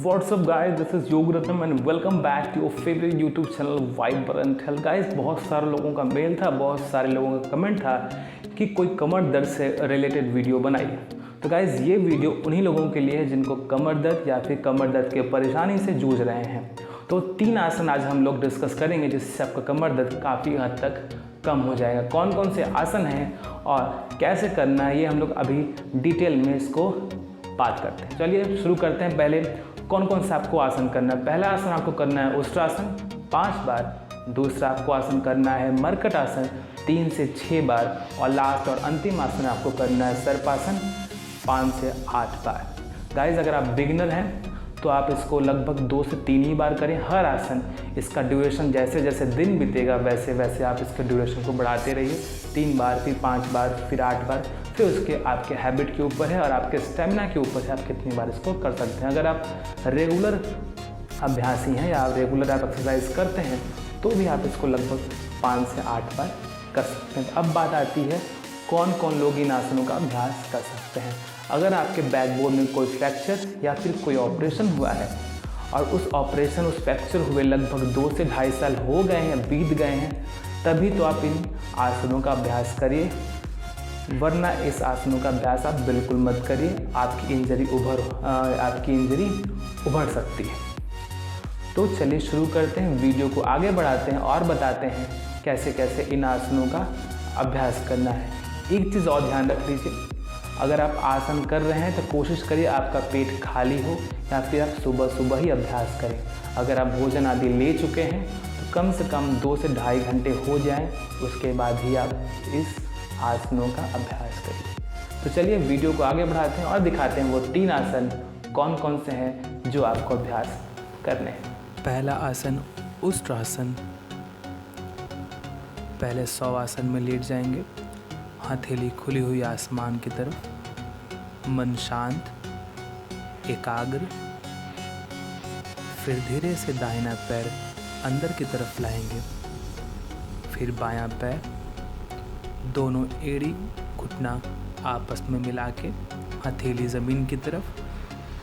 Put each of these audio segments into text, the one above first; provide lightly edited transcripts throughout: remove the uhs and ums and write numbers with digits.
WhatsApp guys, this is Yog Ratnam and welcome back to your favourite YouTube channel vibrant health. Guys, बहुत सारे लोगों का mail था, बहुत सारे लोगों का कमेंट था कि कोई कमर दर्द से रिलेटेड वीडियो बनाइए। तो गाइस, ये वीडियो उन्हीं लोगों के लिए है जिनको कमर दर्द या फिर कमर दर्द के परेशानी से जूझ रहे हैं। तो 3 आसन आज हम लोग डिस्कस करेंगे जिससे आपका कमर दर्द काफ़ी हद तक कम हो जाएगा। कौन कौन से आसन हैं और कैसे करना है, ये हम लोग अभी डिटेल में इसको बात करते हैं। चलिए शुरू करते हैं। पहले कौन कौन सा आपको आसन करना है। पहला आसन आपको करना है उष्ट्रासन 5 बार। दूसरा आपको आसन करना है मरकट आसन 3 से 6 बार। और लास्ट और अंतिम आसन आपको करना है सर्पासन 5 से 8 बार। गाइज, अगर आप बिगिनर हैं तो आप इसको लगभग 2 से 3 ही बार करें हर आसन। इसका ड्यूरेशन जैसे जैसे दिन बीतेगा वैसे वैसे आप इसके ड्यूरेशन को बढ़ाते रहिए। 3 बार, फिर 5 बार, फिर 8 बार, फिर उसके आपके हैबिट के ऊपर है और आपके स्टेमिना के ऊपर है आप कितनी बार इसको कर सकते हैं। अगर आप रेगुलर अभ्यासी हैं या आप रेगुलर आप एक्सरसाइज करते हैं तो भी आप इसको लगभग 5 से 8 बार कर सकते हैं। अब बात आती है कौन कौन लोग इन आसनों का अभ्यास कर सकते हैं। अगर आपके बैकबोन में कोई फ्रैक्चर या फिर कोई ऑपरेशन हुआ है और उस फ्रैक्चर हुए लगभग 2 से 2.5 साल हो गए हैं, बीत गए हैं, तभी तो आप इन आसनों का अभ्यास करिए, वरना इस आसनों का अभ्यास आप बिल्कुल मत करिए। आपकी इंजरी उभर सकती है। तो चलिए शुरू करते हैं, वीडियो को आगे बढ़ाते हैं और बताते हैं कैसे कैसे इन आसनों का अभ्यास करना है। एक चीज़ और ध्यान रख लीजिए, अगर आप आसन कर रहे हैं तो कोशिश करिए आपका पेट खाली हो या फिर आप सुबह सुबह ही अभ्यास करें। अगर आप भोजन आदि ले चुके हैं तो कम से कम 2 से ढाई घंटे हो जाएं, उसके बाद ही आप इस आसनों का अभ्यास करिए। तो चलिए वीडियो को आगे बढ़ाते हैं और दिखाते हैं वो 3 आसन कौन कौन से हैं जो आपको अभ्यास करने हैं। पहला आसन उष्ट्रासन। पहले 100 आसन में लेट जाएंगे, हथेली खुली हुई आसमान की तरफ, मन शांत, एकाग्र। फिर धीरे से दाहिना पैर अंदर की तरफ लाएंगे, फिर बायां पैर, दोनों एड़ी घुटना आपस में मिला के हथेली ज़मीन की तरफ।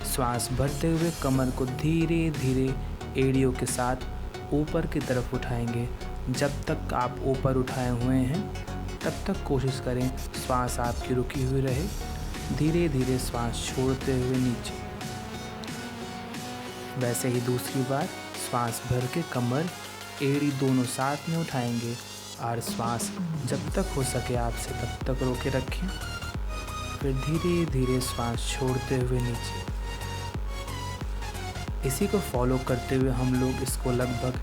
श्वास भरते हुए कमर को धीरे धीरे एड़ियों के साथ ऊपर की तरफ उठाएंगे। जब तक आप ऊपर उठाए हुए हैं तब तक कोशिश करें श्वास आपकी रुकी हुई रहे। धीरे धीरे श्वास छोड़ते हुए नीचे। वैसे ही दूसरी बार श्वास भर के कमर एड़ी दोनों साथ में उठाएंगे और श्वास जब तक हो सके आपसे तब तक रोके रखें। फिर धीरे धीरे श्वास छोड़ते हुए नीचे। इसी को फॉलो करते हुए हम लोग इसको लगभग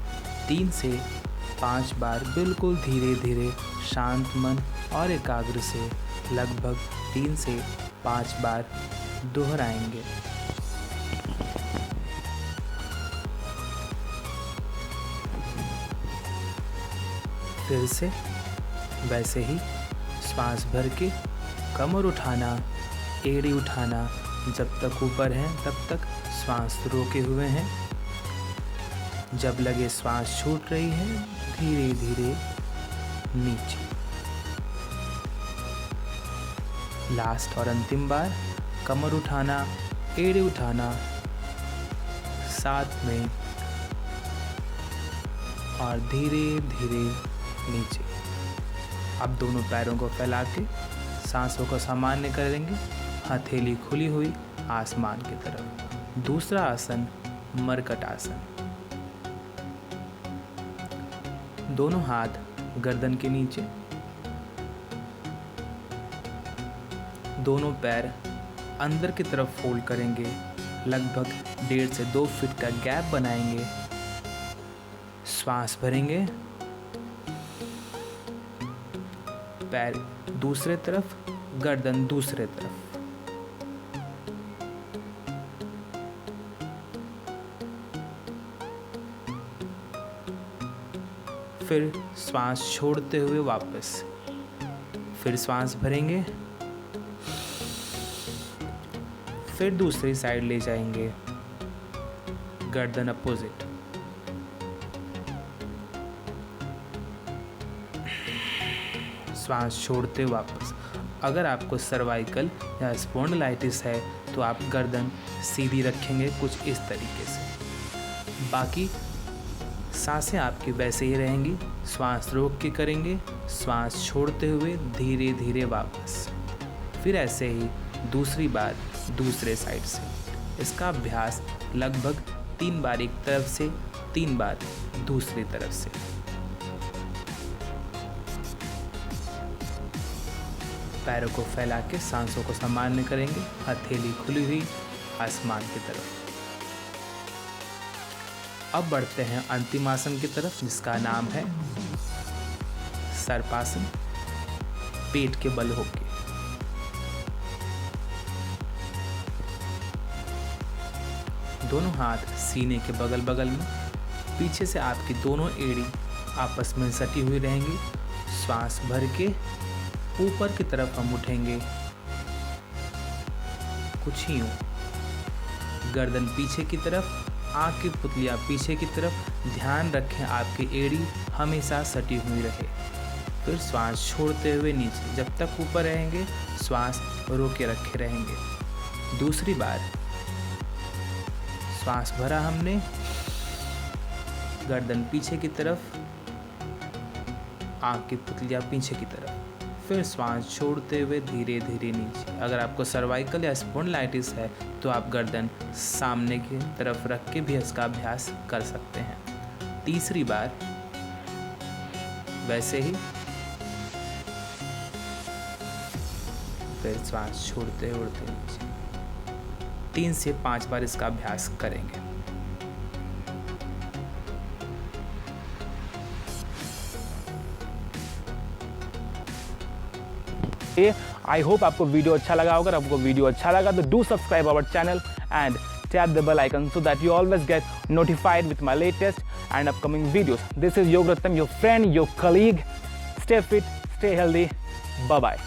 3 से 5 बार बिल्कुल धीरे धीरे शांत मन और एकाग्र से लगभग 3 से 5 बार दोहराएंगे। फिर से वैसे ही श्वास भर के कमर उठाना, एड़ी उठाना, जब तक ऊपर है तब तक श्वास रोके हुए हैं। जब लगे श्वास छूट रही है धीरे धीरे नीचे। लास्ट और अंतिम बार कमर उठाना, एड़ी उठाना साथ में और धीरे धीरे नीचे। अब दोनों पैरों को फैला के सांसों को सामान्य करेंगे, हथेली खुली हुई आसमान की तरफ। दूसरा आसन मरकट आसन। दोनों हाथ गर्दन के नीचे, दोनों पैर अंदर की तरफ फोल्ड करेंगे, लगभग 1.5 से 2 फीट का गैप बनाएंगे। श्वास भरेंगे, पैर दूसरे तरफ, गर्दन दूसरे तरफ। फिर श्वास छोड़ते हुए वापस, फिर श्वास भरेंगे, फिर दूसरी साइड ले जाएंगे, गर्दन अपोजिट। श्वास छोड़ते वापस। अगर आपको सर्वाइकल या स्पॉन्डिलाइटिस है तो आप गर्दन सीधी रखेंगे कुछ इस तरीके से। बाकी सांसें आपकी वैसे ही रहेंगी, श्वास रोक के करेंगे, श्वास छोड़ते हुए धीरे धीरे वापस। फिर ऐसे ही दूसरी बार दूसरे साइड से। इसका अभ्यास लगभग 3 बार एक तरफ से, 3 बार दूसरी तरफ से। पैरों को फैला के सांसों को सामान्य करेंगे, हथेली खुली हुई आसमान की तरफ। अब बढ़ते हैं अंतिम आसन की तरफ, जिसका नाम है सर्पासन, पेट के बल होके। दोनों हाथ सीने के बगल बगल में, पीछे से आपकी दोनों एड़ी आपस में सटी हुई रहेंगी। श्वास भर के ऊपर की तरफ हम उठेंगे, कुछ ही यूं, गर्दन पीछे की तरफ, आँख की पुतलियाँ पीछे की तरफ। ध्यान रखें आपकी एड़ी हमेशा सटी हुई रहे। फिर श्वास छोड़ते हुए नीचे, जब तक ऊपर रहेंगे श्वास रोके रखे रहेंगे। दूसरी बार श्वास भरा हमने, गर्दन पीछे की तरफ, आँख की पुतलियाँ पीछे की तरफ। फिर श्वास छोड़ते हुए धीरे धीरे नीचे। अगर आपको सर्वाइकल या स्पॉन्डिलाइटिस है तो आप गर्दन सामने की तरफ रख के भी इसका अभ्यास कर सकते हैं। तीसरी बार वैसे ही, फिर श्वास छोड़ते उड़ते नीचे। 3 से 5 बार इसका अभ्यास करेंगे। आई होप आपको वीडियो अच्छा लगा होगा। आपको वीडियो अच्छा लगा तो do subscribe our channel and tap the bell icon so that you always get notified with my latest and upcoming videos. This is Yog Ratnam, your friend, your colleague. Stay fit, stay healthy. Bye bye.